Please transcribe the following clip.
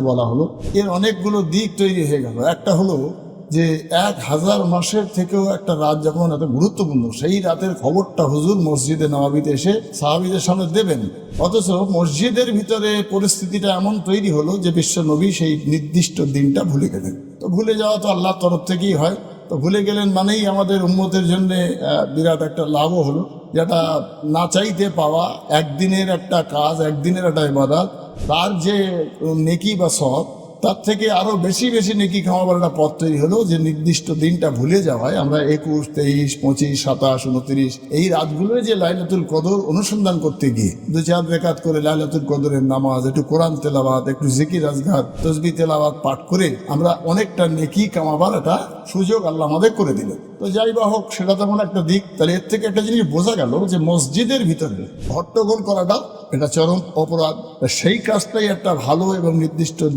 বলা হলো। এর অনেকগুলো দিক তৈরি হয়ে গেল। একটা হলো যে 1000 মাসের থেকেও একটা রাত যখন এত গুরুত্বপূর্ণ, সেই রাতের খবরটা হুজুর মসজিদে নববীতে এসে সাহাবীদের সামনে দেবেন, অথচ মসজিদের ভিতরে পরিস্থিতিটা এমন তৈরি হলো যে বিশ্ব নবী সেই নির্দিষ্ট দিনটা ভুলে গেলেন। তো ভুলে যাওয়া তো আল্লাহর তরফ থেকেই হয়। তো ভুলে গেলেন মানেই আমাদের উম্মতের জন্য বিরাট একটা লাভও হলো, যেটা না চাইতে পাওয়া একদিনের একটা কাজ, একদিনের একটা ইবাদত, তার যে নেকি বা সওয়াব, তার থেকে আরো বেশি বেশি নেকি কামাবার একটা পথ তৈরি হলো যে নির্দিষ্ট দিনটা ভুলে যাওয়ায় আমরা 21, 23, 25, 27, 29 এই রাতগুলোয় যে লাইলাতুল কদর অনুসন্ধান করতে গিয়ে 2-4 রাকাত করে লাইলাতুল কদরের নামাজ, একটু কোরআন তেলাওয়াত, একটু জিকির আজকার, তসবিহ তেলাওয়াত পাঠ করে আমরা অনেকটা নেকি কামাবার একটা সুযোগ আল্লাহ আমাদের করে দিলেন। তো যাই বা হোক, সেটা তেমন একটা দিক। তাহলে এর থেকে একটা জিনিস বোঝা গেল যে মসজিদের ভিতরে হট্টগোল করাটা এটা চরম অপরাধ। সেই কাজটাই একটা ভালো এবং নির্দিষ্ট